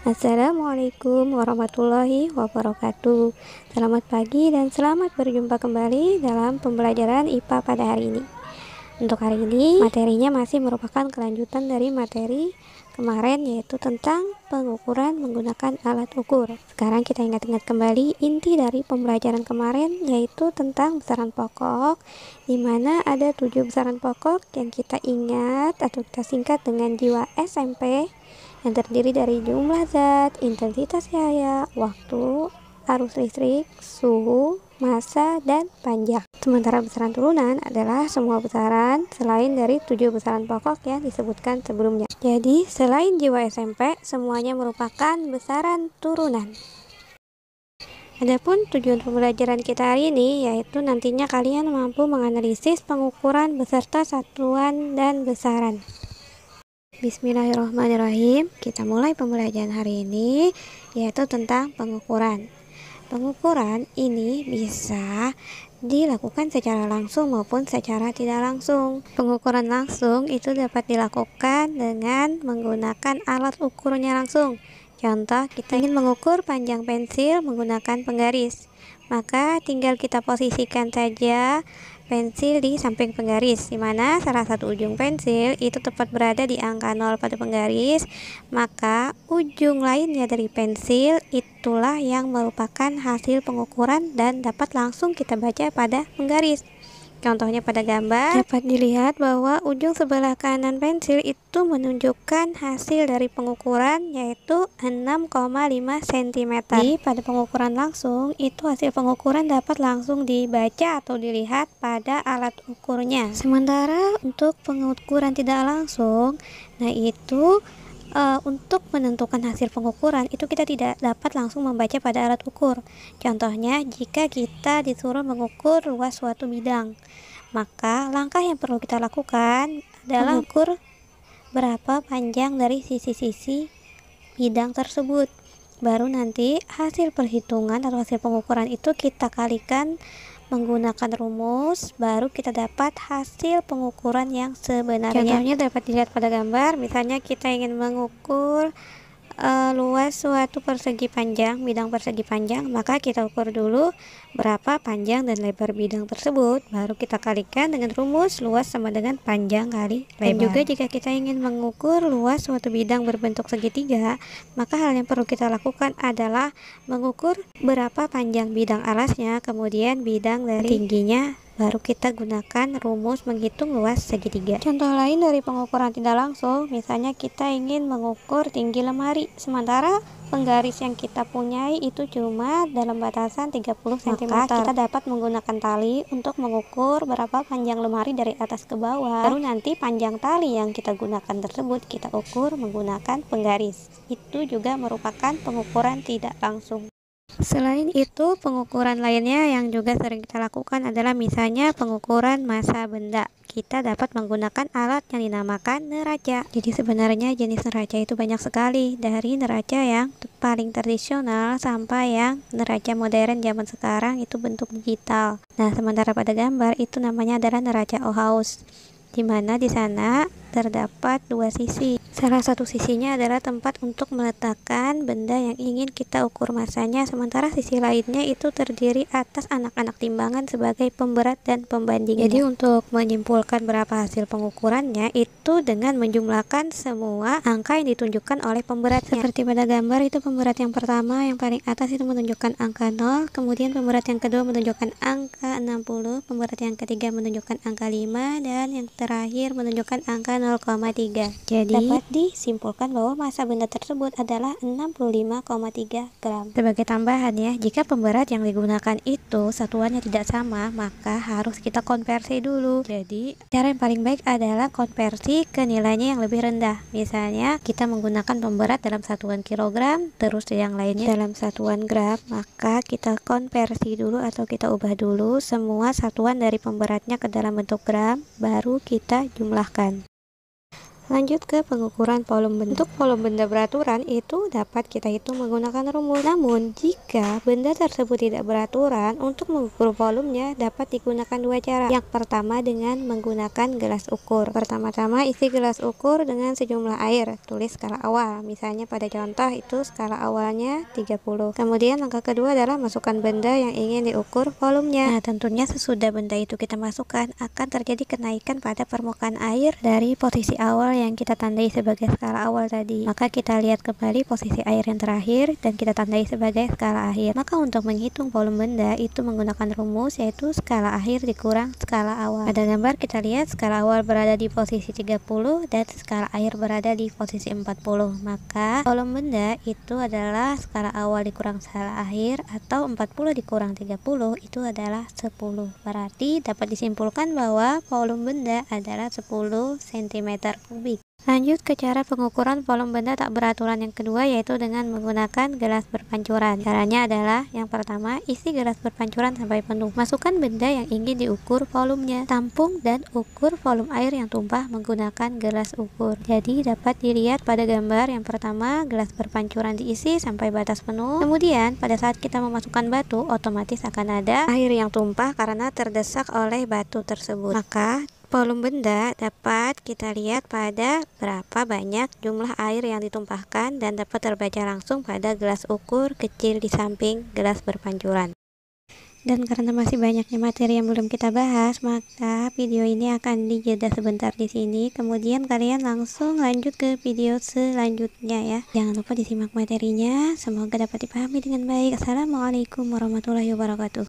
Assalamualaikum warahmatullahi wabarakatuh. Selamat pagi dan selamat berjumpa kembali dalam pembelajaran IPA pada hari ini. Untuk hari ini, materinya masih merupakan kelanjutan dari materi kemarin, yaitu tentang pengukuran menggunakan alat ukur. Sekarang kita ingat-ingat kembali inti dari pembelajaran kemarin, yaitu tentang besaran pokok, di mana ada 7 besaran pokok yang kita ingat atau kita singkat dengan jiwa SMP, yang terdiri dari jumlah zat, intensitas cahaya, waktu, arus listrik, suhu, massa, dan panjang. Sementara besaran turunan adalah semua besaran selain dari 7 besaran pokok yang disebutkan sebelumnya. Jadi, selain jiwa SMP, semuanya merupakan besaran turunan. Adapun tujuan pembelajaran kita hari ini yaitu nantinya kalian mampu menganalisis pengukuran beserta satuan dan besaran. Bismillahirrahmanirrahim. Kita mulai pembelajaran hari ini, yaitu tentang pengukuran. Pengukuran ini bisa dilakukan secara langsung maupun secara tidak langsung. Pengukuran langsung itu dapat dilakukan dengan menggunakan alat ukurnya langsung. Contoh, kita ingin mengukur panjang pensil menggunakan penggaris. Maka tinggal kita posisikan saja pensil di samping penggaris, di mana salah satu ujung pensil itu tepat berada di angka 0 pada penggaris, maka ujung lainnya dari pensil itulah yang merupakan hasil pengukuran dan dapat langsung kita baca pada penggaris. Contohnya pada gambar dapat dilihat bahwa ujung sebelah kanan pensil itu menunjukkan hasil dari pengukuran yaitu 6,5 cm. Jadi pada pengukuran langsung itu hasil pengukuran dapat langsung dibaca atau dilihat pada alat ukurnya. Sementara untuk pengukuran tidak langsung, nah itu untuk menentukan hasil pengukuran itu kita tidak dapat langsung membaca pada alat ukur. Contohnya, jika kita disuruh mengukur luas suatu bidang, maka langkah yang perlu kita lakukan adalah mengukur berapa panjang dari sisi-sisi bidang tersebut. Baru nanti hasil perhitungan atau hasil pengukuran itu kita kalikan menggunakan rumus, baru kita dapat hasil pengukuran yang sebenarnya. Contohnya dapat dilihat pada gambar, misalnya kita ingin mengukur luas suatu persegi panjang, bidang persegi panjang, maka kita ukur dulu berapa panjang dan lebar bidang tersebut, baru kita kalikan dengan rumus luas sama dengan panjang kali lebar. Dan juga jika kita ingin mengukur luas suatu bidang berbentuk segitiga, maka hal yang perlu kita lakukan adalah mengukur berapa panjang bidang alasnya, kemudian bidang dari tingginya, baru kita gunakan rumus menghitung luas segitiga. Contoh lain dari pengukuran tidak langsung, misalnya kita ingin mengukur tinggi lemari, sementara penggaris yang kita punyai itu cuma dalam batasan 30 cm. Maka kita dapat menggunakan tali untuk mengukur berapa panjang lemari dari atas ke bawah. Baru nanti panjang tali yang kita gunakan tersebut kita ukur menggunakan penggaris. Itu juga merupakan pengukuran tidak langsung. Selain itu, pengukuran lainnya yang juga sering kita lakukan adalah misalnya pengukuran massa benda. Kita dapat menggunakan alat yang dinamakan neraca. Jadi sebenarnya jenis neraca itu banyak sekali, dari neraca yang paling tradisional sampai yang neraca modern zaman sekarang itu bentuk digital. Nah, sementara pada gambar itu namanya adalah neraca Ohaus, di mana di sana terdapat dua sisi. Salah satu sisinya adalah tempat untuk meletakkan benda yang ingin kita ukur massanya, sementara sisi lainnya itu terdiri atas anak-anak timbangan sebagai pemberat dan pembandingnya. Jadi untuk menyimpulkan berapa hasil pengukurannya itu dengan menjumlahkan semua angka yang ditunjukkan oleh pemberatnya. Seperti pada gambar itu pemberat yang pertama yang paling atas itu menunjukkan angka 0, kemudian pemberat yang kedua menunjukkan angka 60, pemberat yang ketiga menunjukkan angka 5, dan yang terakhir menunjukkan angka 0,3. Jadi dapat disimpulkan bahwa massa benda tersebut adalah 65,3 gram. Sebagai tambahan ya, jika pemberat yang digunakan itu satuannya tidak sama, maka harus kita konversi dulu. Jadi cara yang paling baik adalah konversi ke nilainya yang lebih rendah. Misalnya kita menggunakan pemberat dalam satuan kilogram, terus yang lainnya dalam satuan gram, maka kita konversi dulu atau kita ubah dulu semua satuan dari pemberatnya ke dalam bentuk gram, baru kita jumlahkan. Lanjut ke pengukuran volume benda. Untuk volume benda beraturan itu dapat kita hitung menggunakan rumus. Namun jika benda tersebut tidak beraturan, untuk mengukur volumenya dapat digunakan dua cara. Yang pertama dengan menggunakan gelas ukur. Pertama-tama isi gelas ukur dengan sejumlah air. Tulis skala awal. Misalnya pada contoh itu skala awalnya 30. Kemudian langkah kedua adalah masukkan benda yang ingin diukur volumenya. Nah, tentunya sesudah benda itu kita masukkan akan terjadi kenaikan pada permukaan air dari posisi awal yang kita tandai sebagai skala awal tadi. Maka kita lihat kembali posisi air yang terakhir dan kita tandai sebagai skala akhir. Maka untuk menghitung volume benda itu menggunakan rumus yaitu skala akhir dikurang skala awal. Pada gambar kita lihat skala awal berada di posisi 30 dan skala akhir berada di posisi 40. Maka volume benda itu adalah skala awal dikurang skala akhir atau 40 dikurang 30 itu adalah 10. Berarti dapat disimpulkan bahwa volume benda adalah 10 cm3. Lanjut ke cara pengukuran volume benda tak beraturan yang kedua yaitu dengan menggunakan gelas berpancuran. Caranya adalah yang pertama isi gelas berpancuran sampai penuh. Masukkan benda yang ingin diukur volumenya. Tampung dan ukur volume air yang tumpah menggunakan gelas ukur. Jadi dapat dilihat pada gambar yang pertama gelas berpancuran diisi sampai batas penuh. Kemudian pada saat kita memasukkan batu otomatis akan ada air yang tumpah karena terdesak oleh batu tersebut. Maka volume benda dapat kita lihat pada berapa banyak jumlah air yang ditumpahkan dan dapat terbaca langsung pada gelas ukur kecil di samping gelas berpancuran. Dan karena masih banyaknya materi yang belum kita bahas, maka video ini akan dijeda sebentar di sini. Kemudian kalian langsung lanjut ke video selanjutnya ya. Jangan lupa disimak materinya. Semoga dapat dipahami dengan baik. Assalamualaikum warahmatullahi wabarakatuh.